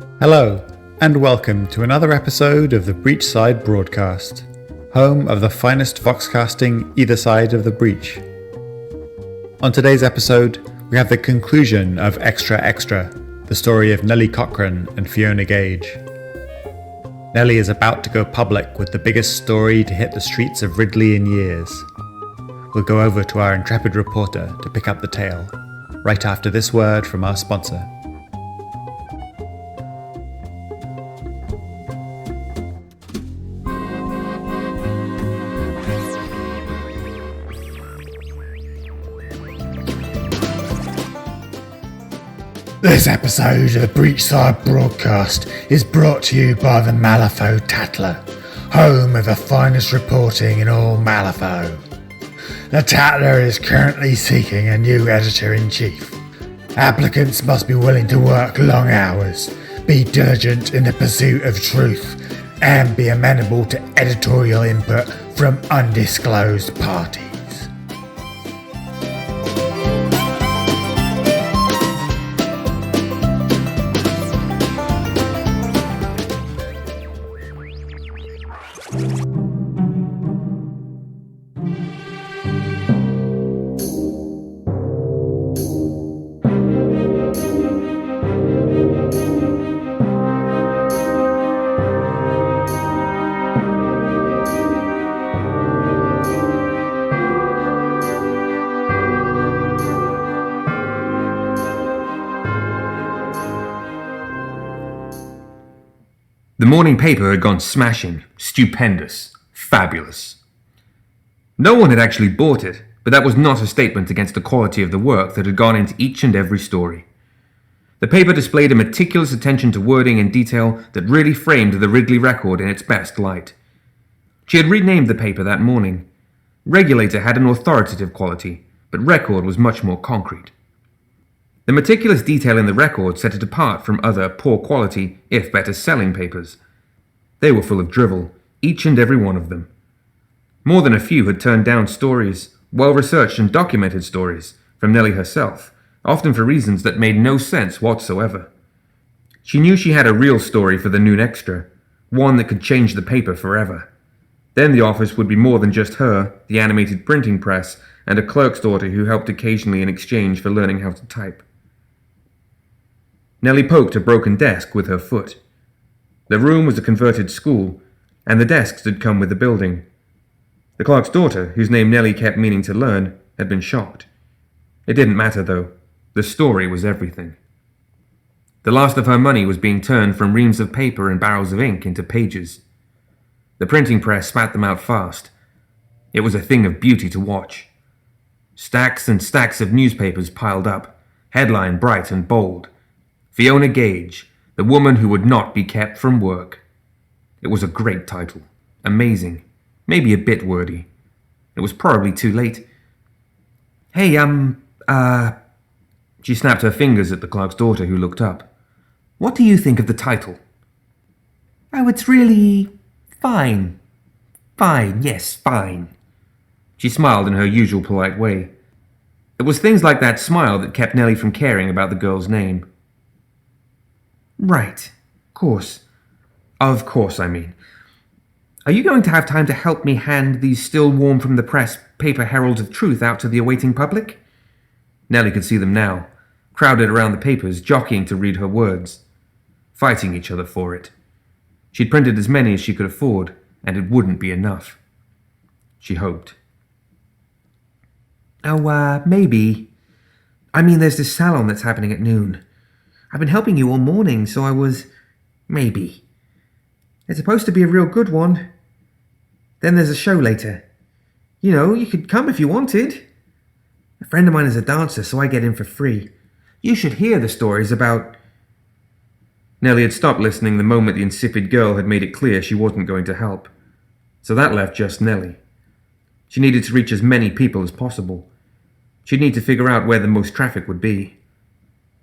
Hello, and welcome to another episode of the Breachside Broadcast, home of the finest voxcasting either side of the breach. On today's episode, we have the conclusion of Extra Extra, the story of Nellie Cochran and Fiona Gage. Nellie is about to go public with the biggest story to hit the streets of Ridley in years. We'll go over to our intrepid reporter to pick up the tale, right after this word from our sponsor. This episode of the Breachside Broadcast is brought to you by the Malifaux Tatler, home of the finest reporting in all Malifaux. The Tatler is currently seeking a new editor-in-chief. Applicants must be willing to work long hours, be diligent in the pursuit of truth, and be amenable to editorial input from undisclosed parties. The morning paper had gone smashing, stupendous, fabulous. No one had actually bought it, but that was not a statement against the quality of the work that had gone into each and every story. The paper displayed a meticulous attention to wording and detail that really framed the Ridley record in its best light. She had renamed the paper that morning. Regulator had an authoritative quality, but Record was much more concrete. The meticulous detail in the record set it apart from other poor quality, if better selling papers. They were full of drivel, each and every one of them. More than a few had turned down stories, well-researched and documented stories, from Nellie herself, often for reasons that made no sense whatsoever. She knew she had a real story for the noon extra, one that could change the paper forever. Then the office would be more than just her, the animated printing press, and a clerk's daughter who helped occasionally in exchange for learning how to type. Nellie poked a broken desk with her foot. The room was a converted school, and the desks had come with the building. The clerk's daughter, whose name Nellie kept meaning to learn, had been shocked. It didn't matter, though. The story was everything. The last of her money was being turned from reams of paper and barrels of ink into pages. The printing press spat them out fast. It was a thing of beauty to watch. Stacks and stacks of newspapers piled up, headline bright and bold. Fiona Gage, the woman who would not be kept from work. It was a great title. Amazing. Maybe a bit wordy. It was probably too late. Hey, She snapped her fingers at the clerk's daughter, who looked up. What do you think of the title? Oh, it's really fine. Fine, yes, fine. She smiled in her usual polite way. It was things like that smile that kept Nellie from caring about the girl's name. Right. Of course, I mean. Are you going to have time to help me hand these still warm from the press paper heralds of truth out to the awaiting public? Nellie could see them now, crowded around the papers, jockeying to read her words, fighting each other for it. She'd printed as many as she could afford, and it wouldn't be enough. She hoped. Oh, maybe. I mean, there's this salon that's happening at noon. I've been helping you all morning, so I was... maybe. It's supposed to be a real good one. Then there's a show later. You know, you could come if you wanted. A friend of mine is a dancer, so I get in for free. You should hear the stories about... Nellie had stopped listening the moment the insipid girl had made it clear she wasn't going to help. So that left just Nellie. She needed to reach as many people as possible. She'd need to figure out where the most traffic would be.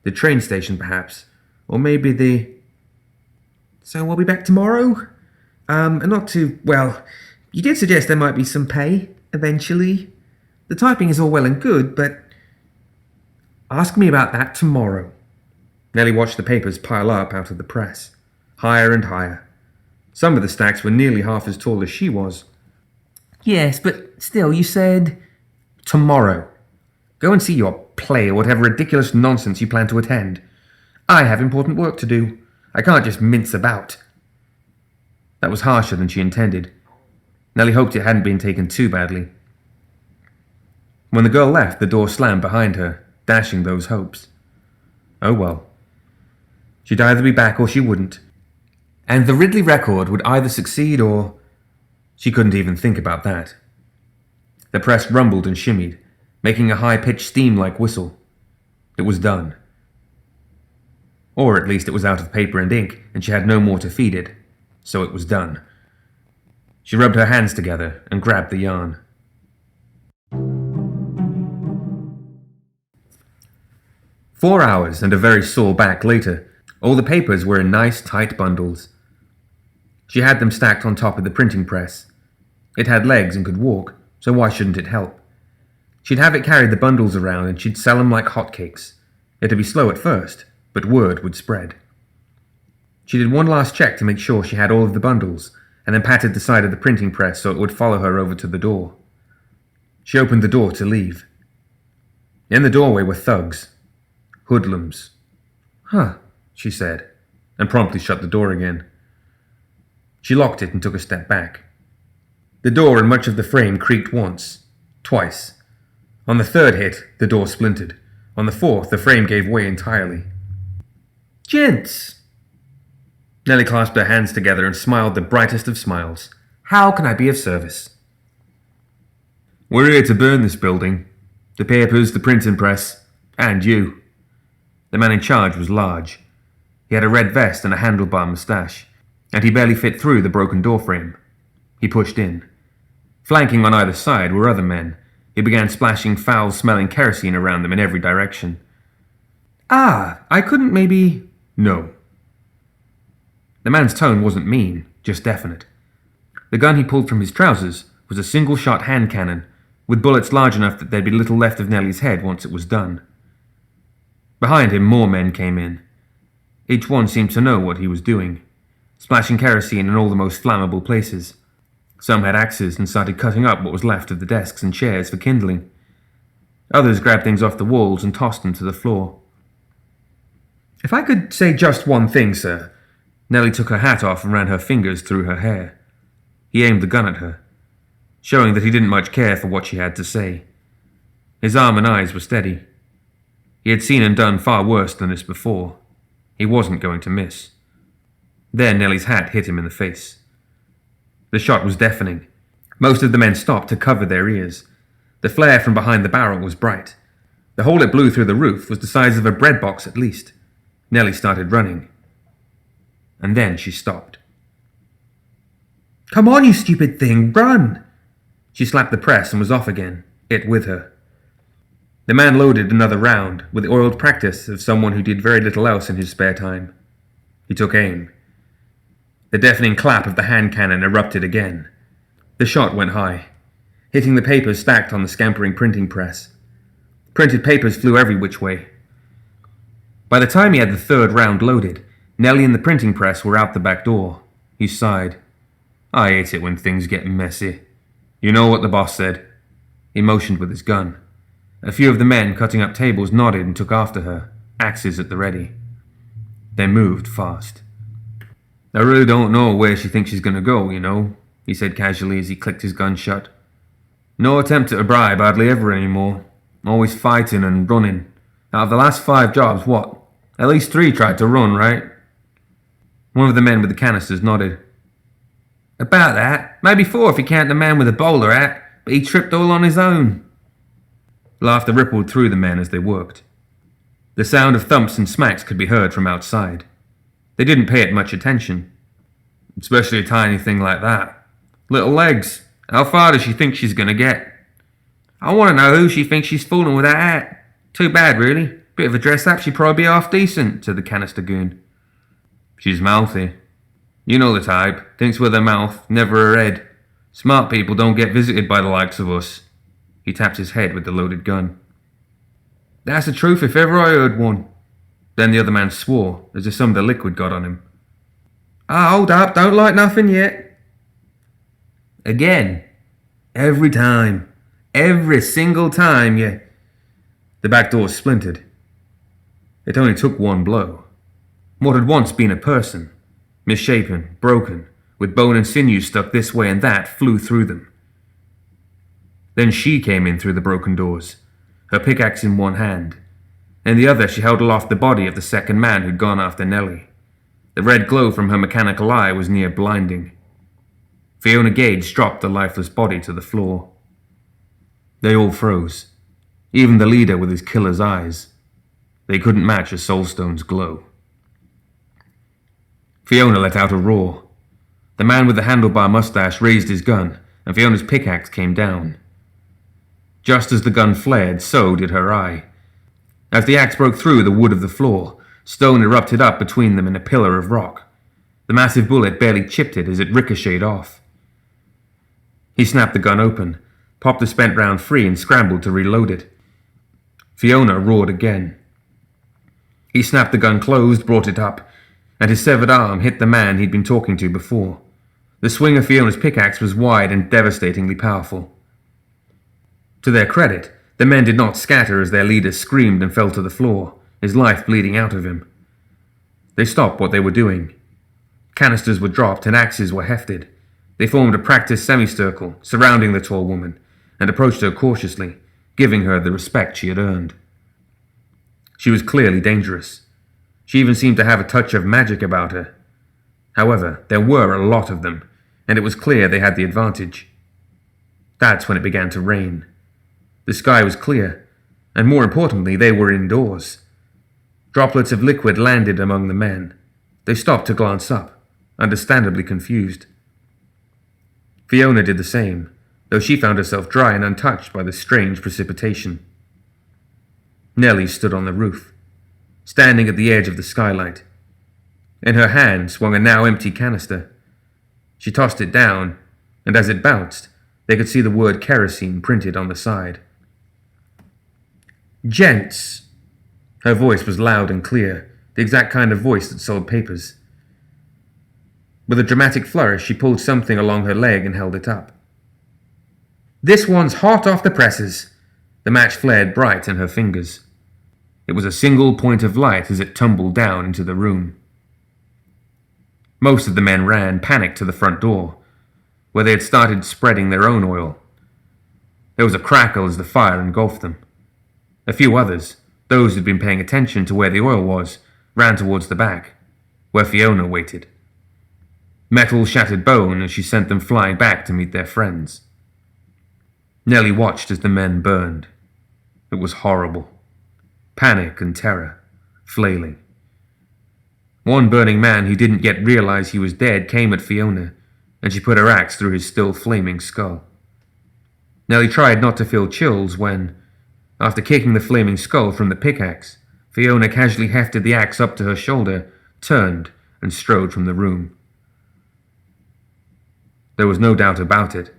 The train station, perhaps. Or maybe the... So I'll be back tomorrow? Not too... well, you did suggest there might be some pay, eventually. The typing is all well and good, but... Ask me about that tomorrow. Nellie watched the papers pile up out of the press, higher and higher. Some of the stacks were nearly half as tall as she was. Yes, but still, you said... Tomorrow. Go and see your play or whatever ridiculous nonsense you plan to attend. I have important work to do. I can't just mince about. That was harsher than she intended. Nellie hoped it hadn't been taken too badly. When the girl left, the door slammed behind her, dashing those hopes. Oh well. She'd either be back or she wouldn't. And the Ridley record would either succeed or... She couldn't even think about that. The press rumbled and shimmied, making a high-pitched steam-like whistle. It was done. Or at least it was out of paper and ink, and she had no more to feed it. So it was done. She rubbed her hands together and grabbed the yarn. "4 hours and a very sore back later, all the papers were in nice, tight bundles. She had them stacked on top of the printing press. It had legs and could walk, so why shouldn't it help? She'd have it carry the bundles around and she'd sell them like hotcakes. It'd be slow at first, but word would spread. She did one last check to make sure she had all of the bundles, and then patted the side of the printing press so it would follow her over to the door. She opened the door to leave. In the doorway were thugs. Hoodlums. Huh, she said, and promptly shut the door again. She locked it and took a step back. The door and much of the frame creaked once, twice. On the third hit, the door splintered. On the fourth, the frame gave way entirely. Gents! Nellie clasped her hands together and smiled the brightest of smiles. How can I be of service? We're here to burn this building. The papers, the printing press, and you. The man in charge was large. He had a red vest and a handlebar moustache, and he barely fit through the broken doorframe. He pushed in. Flanking on either side were other men. He began splashing foul-smelling kerosene around them in every direction. I couldn't maybe... No. The man's tone wasn't mean, just definite. The gun he pulled from his trousers was a single-shot hand cannon, with bullets large enough that there'd be little left of Nellie's head once it was done. Behind him, more men came in. Each one seemed to know what he was doing, splashing kerosene in all the most flammable places. Some had axes and started cutting up what was left of the desks and chairs for kindling. Others grabbed things off the walls and tossed them to the floor. If I could say just one thing, sir. Nellie took her hat off and ran her fingers through her hair. He aimed the gun at her, showing that he didn't much care for what she had to say. His arm and eyes were steady. He had seen and done far worse than this before. He wasn't going to miss. Then Nellie's hat hit him in the face. The shot was deafening. Most of the men stopped to cover their ears. The flare from behind the barrel was bright. The hole it blew through the roof was the size of a bread box at least. Nellie started running. And then she stopped. Come on, you stupid thing, run! She slapped the press and was off again, it with her. The man loaded another round, with the oiled practice of someone who did very little else in his spare time. He took aim. The deafening clap of the hand cannon erupted again. The shot went high, hitting the papers stacked on the scampering printing press. Printed papers flew every which way. By the time he had the third round loaded, Nellie and the printing press were out the back door. He sighed. I hate it when things get messy. You know what the boss said. He motioned with his gun. A few of the men cutting up tables nodded and took after her, axes at the ready. They moved fast. I really don't know where she thinks she's going to go, you know, he said casually as he clicked his gun shut. No attempt at a bribe hardly ever anymore. Always fighting and running. Out of the last 5 jobs, what? At least 3 tried to run, right? One of the men with the canisters nodded. About that. Maybe 4 if you count the man with the bowler hat, but he tripped all on his own. Laughter rippled through the men as they worked. The sound of thumps and smacks could be heard from outside. They didn't pay it much attention. Especially a tiny thing like that. Little legs. How far does she think she's going to get? I want to know who she thinks she's fooling with that hat. Too bad, really. Bit of a dress-up, she'd probably be half decent, said the canister goon. She's mouthy. You know the type. Thinks with her mouth, never her head. Smart people don't get visited by the likes of us. He tapped his head with the loaded gun. That's the truth if ever I heard one. Then the other man swore, as if some of the liquid got on him. "Ah, hold up, don't light nothing yet." Again. Every time. Every single time, yeah. The back door splintered. It only took one blow. What had once been a person, misshapen, broken, with bone and sinew stuck this way and that, flew through them. Then she came in through the broken doors, her pickaxe in one hand. In the other she held aloft the body of the second man who'd gone after Nellie. The red glow from her mechanical eye was near blinding. Fiona Gage dropped the lifeless body to the floor. They all froze, even the leader with his killer's eyes. They couldn't match a soulstone's glow. Fiona let out a roar. The man with the handlebar mustache raised his gun, and Fiona's pickaxe came down. Just as the gun flared, so did her eye. As the axe broke through the wood of the floor, stone erupted up between them in a pillar of rock. The massive bullet barely chipped it as it ricocheted off. He snapped the gun open, popped the spent round free, and scrambled to reload it. Fiona roared again. He snapped the gun closed, brought it up, and his severed arm hit the man he'd been talking to before. The swing of Fiona's pickaxe was wide and devastatingly powerful. To their credit, the men did not scatter as their leader screamed and fell to the floor, his life bleeding out of him. They stopped what they were doing. Canisters were dropped and axes were hefted. They formed a practiced semicircle surrounding the tall woman and approached her cautiously, giving her the respect she had earned. She was clearly dangerous. She even seemed to have a touch of magic about her. However, there were a lot of them, and it was clear they had the advantage. That's when it began to rain. The sky was clear, and more importantly, they were indoors. Droplets of liquid landed among the men. They stopped to glance up, understandably confused. Fiona did the same, though she found herself dry and untouched by the strange precipitation. Nellie stood on the roof, standing at the edge of the skylight. In her hand swung a now empty canister. She tossed it down, and as it bounced, they could see the word kerosene printed on the side. "Gents!" Her voice was loud and clear, the exact kind of voice that sold papers. With a dramatic flourish, she pulled something along her leg and held it up. "This one's hot off the presses." The match flared bright in her fingers. It was a single point of light as it tumbled down into the room. Most of the men ran, panicked, to the front door, where they had started spreading their own oil. There was a crackle as the fire engulfed them. A few others, those who'd been paying attention to where the oil was, ran towards the back, where Fiona waited. Metal shattered bone as she sent them flying back to meet their friends. Nellie watched as the men burned. It was horrible. Panic and terror, flailing. One burning man who didn't yet realize he was dead came at Fiona, and she put her axe through his still flaming skull. Nellie tried not to feel chills when, after kicking the flaming skull from the pickaxe, Fiona casually hefted the axe up to her shoulder, turned, and strode from the room. There was no doubt about it.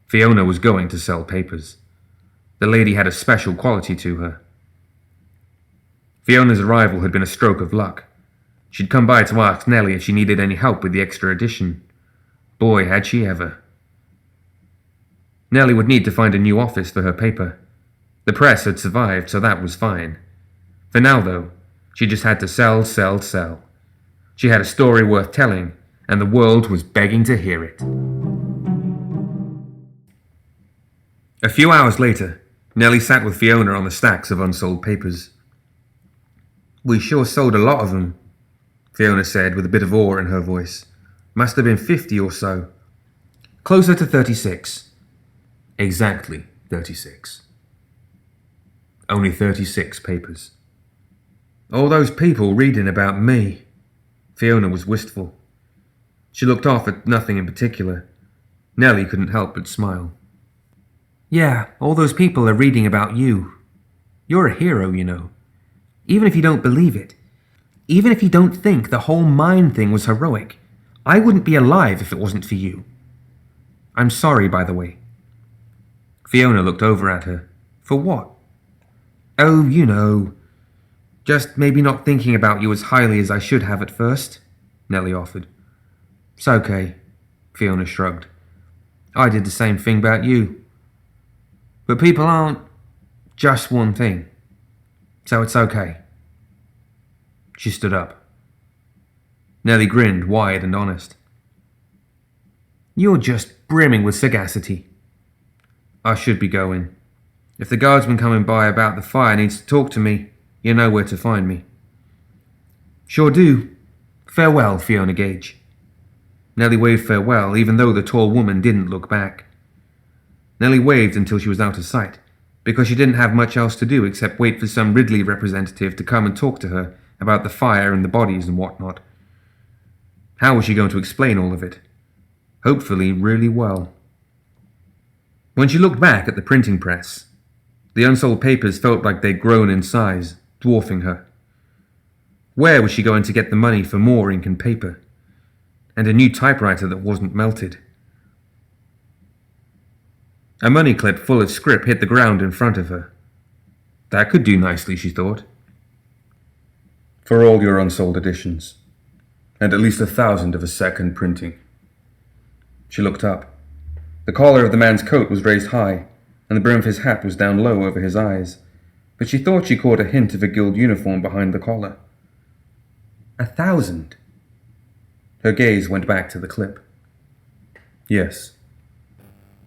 Fiona was going to sell papers. The lady had a special quality to her. Fiona's arrival had been a stroke of luck. She'd come by to ask Nellie if she needed any help with the extra edition. Boy, had she ever. Nellie would need to find a new office for her paper. The press had survived, so that was fine. For now, though, she just had to sell, sell, sell. She had a story worth telling, and the world was begging to hear it. A few hours later, Nellie sat with Fiona on the stacks of unsold papers. "We sure sold a lot of them," Fiona said with a bit of awe in her voice. "Must have been 50 or so." "Closer to 36. Exactly 36. Only 36 papers. All those people reading about me." Fiona was wistful. She looked off at nothing in particular. Nellie couldn't help but smile. "Yeah, all those people are reading about you. You're a hero, you know. Even if you don't believe it. Even if you don't think the whole mine thing was heroic. I wouldn't be alive if it wasn't for you. I'm sorry, by the way." Fiona looked over at her. "For what?" "Oh, you know. Just maybe not thinking about you as highly as I should have at first, Nellie offered. It's okay, Fiona shrugged. I did the same thing about you. But people aren't just one thing, so it's okay. She stood up. Nellie grinned, wide and honest. You're just brimming with sagacity. I should be going. If the guardsman coming by about the fire needs to talk to me, you know where to find me. Sure do. Farewell, Fiona Gage. Nellie waved farewell, even though the tall woman didn't look back. Nellie waved until she was out of sight, because she didn't have much else to do except wait for some Ridley representative to come and talk to her about the fire and the bodies and whatnot. How was she going to explain all of it? Hopefully really well. When she looked back at the printing press, the unsold papers felt like they'd grown in size, dwarfing her. Where was she going to get the money for more ink and paper? And a new typewriter that wasn't melted? A money clip full of scrip hit the ground in front of her. That could do nicely, she thought. For all your unsold editions, and at least 1,000 of a second printing. She looked up. The collar of the man's coat was raised high, and the brim of his hat was down low over his eyes, but she thought she caught a hint of a guild uniform behind the collar. 1,000? Her gaze went back to the clip. Yes.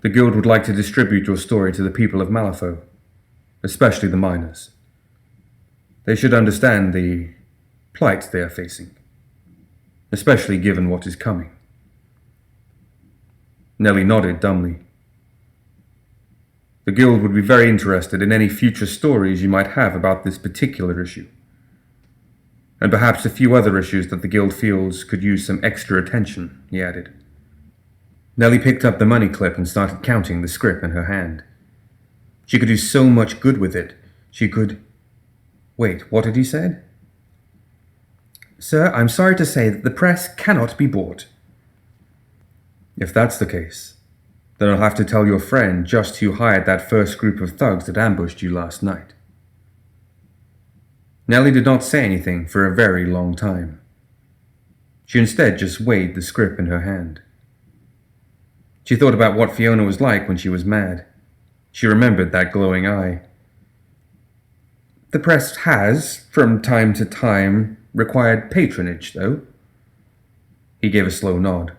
The guild would like to distribute your story to the people of Malifaux, especially the miners. They should understand the plight they are facing, especially given what is coming. Nellie nodded dumbly. The guild would be very interested in any future stories you might have about this particular issue, and perhaps a few other issues that the guild feels could use some extra attention, he added. Nellie picked up the money clip and started counting the scrip in her hand. She could do so much good with it. She could... Wait, what had he said? Sir, I'm sorry to say that the press cannot be bought. If that's the case, then I'll have to tell your friend just who hired that first group of thugs that ambushed you last night. Nellie did not say anything for a very long time. She instead just weighed the scrip in her hand. She thought about what Fiona was like when she was mad. She remembered that glowing eye. The press has, from time to time, required patronage, though. He gave a slow nod.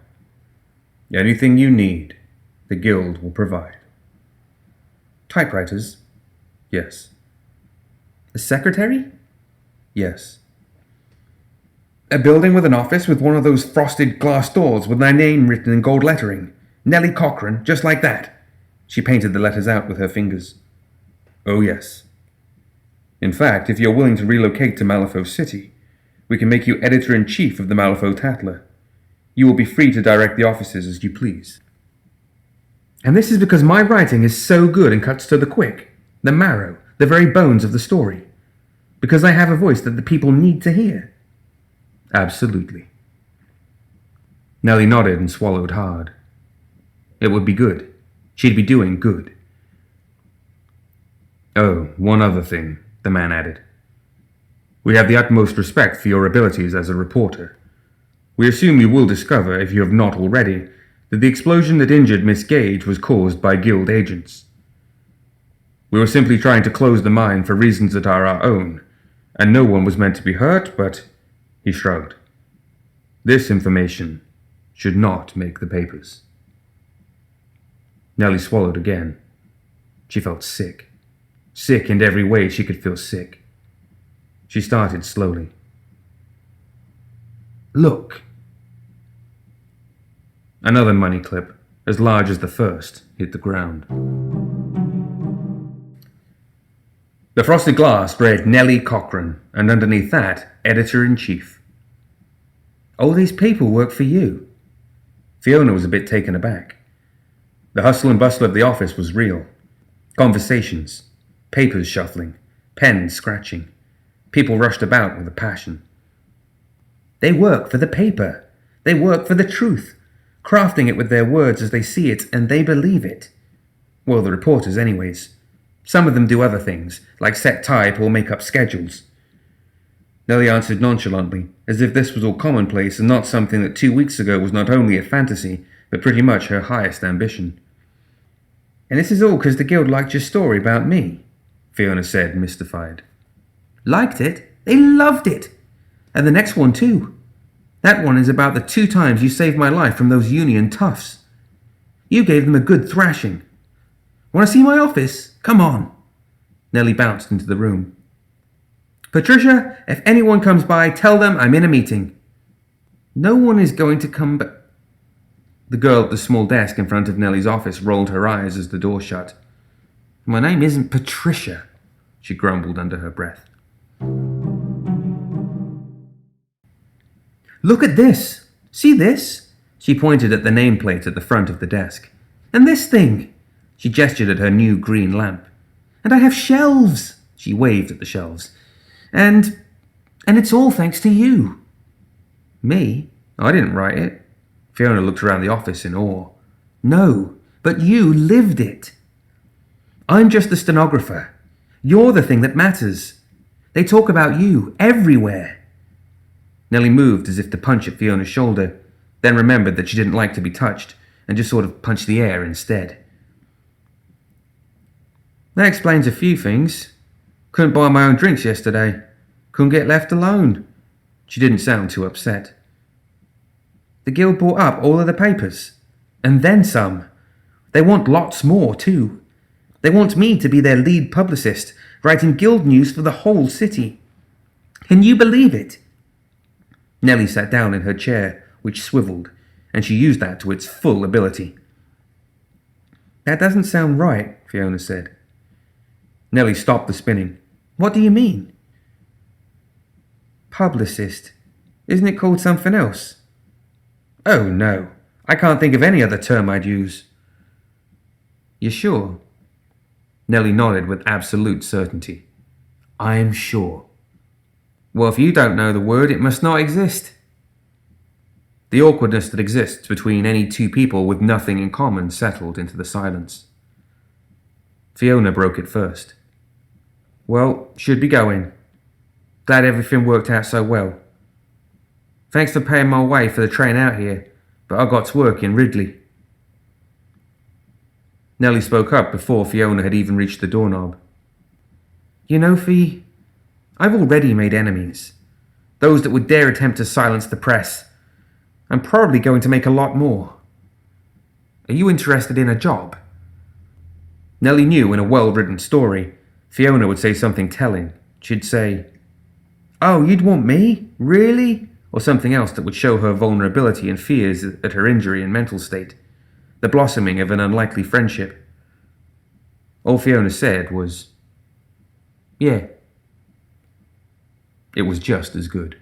Anything you need, the guild will provide. Typewriters? Yes. A secretary? Yes. A building with an office with one of those frosted glass doors with my name written in gold lettering. Nellie Cochran, just like that. She painted the letters out with her fingers. Oh, yes. In fact, if you're willing to relocate to Malifaux City, we can make you editor-in-chief of the Malifaux Tatler. You will be free to direct the offices as you please. And this is because my writing is so good and cuts to the quick, the marrow, the very bones of the story. Because I have a voice that the people need to hear. Absolutely. Nellie nodded and swallowed hard. It would be good. She'd be doing good. Oh, one other thing, the man added. We have the utmost respect for your abilities as a reporter. We assume you will discover, if you have not already, that the explosion that injured Miss Gage was caused by guild agents. We were simply trying to close the mine for reasons that are our own, and no one was meant to be hurt, but... He shrugged. This information should not make the papers. Nellie swallowed again. She felt sick. Sick in every way she could feel sick. She started slowly. Look. Another money clip, as large as the first, hit the ground. The frosted glass read Nellie Cochran, and underneath that, Editor-in-Chief. All these people work for you. Fiona was a bit taken aback. The hustle and bustle of the office was real. Conversations, papers shuffling, pens scratching. People rushed about with a passion. They work for the paper. They work for the truth, crafting it with their words as they see it, and they believe it. Well, the reporters anyways. Some of them do other things, like set type or make up schedules. Nellie answered nonchalantly, as if this was all commonplace and not something that 2 weeks ago was not only a fantasy, but pretty much her highest ambition. "And this is all because the guild liked your story about me," Fiona said, mystified. "Liked it? They loved it! And the next one too. That one is about the 2 times you saved my life from those Union toughs. You gave them a good thrashing. Want to see my office? Come on." Nellie bounced into the room. "Patricia, if anyone comes by, tell them I'm in a meeting." "No one is going to come back." The girl at the small desk in front of Nellie's office rolled her eyes as the door shut. "My name isn't Patricia," she grumbled under her breath. "Look at this! See this?" She pointed at the nameplate at the front of the desk. "And this thing?" She gestured at her new green lamp. "And I have shelves!" She waved at the shelves. And it's all thanks to you." "Me? I didn't write it." Fiona looked around the office in awe. "No, but you lived it. I'm just the stenographer. You're the thing that matters. They talk about you everywhere." Nellie moved as if to punch at Fiona's shoulder, then remembered that she didn't like to be touched, and just sort of punched the air instead. "That explains a few things. Couldn't buy my own drinks yesterday. Couldn't get left alone." She didn't sound too upset. "The guild bought up all of the papers. And then some. They want lots more, too. They want me to be their lead publicist, writing guild news for the whole city. Can you believe it?" Nellie sat down in her chair, which swiveled, and she used that to its full ability. "That doesn't sound right," Fiona said. Nellie stopped the spinning. "What do you mean?" "Publicist. Isn't it called something else?" "Oh, no. I can't think of any other term I'd use." "You sure?" Nellie nodded with absolute certainty. "I'm sure." "Well, if you don't know the word, it must not exist." The awkwardness that exists between any 2 people with nothing in common settled into the silence. Fiona broke it first. "Well, should be going. Glad everything worked out so well. Thanks for paying my way for the train out here, but I got to work in Ridley." Nellie spoke up before Fiona had even reached the doorknob. "You know, Fee, I've already made enemies. Those that would dare attempt to silence the press. I'm probably going to make a lot more. Are you interested in a job?" Nellie knew in a well-written story, Fiona would say something telling. She'd say, "Oh, you'd want me? Really?" Or something else that would show her vulnerability and fears at her injury and mental state, the blossoming of an unlikely friendship. All Fiona said was, "Yeah." It was just as good.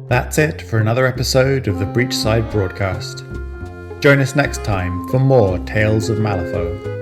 That's it for another episode of the Breachside Broadcast. Join us next time for more Tales of Malifaux.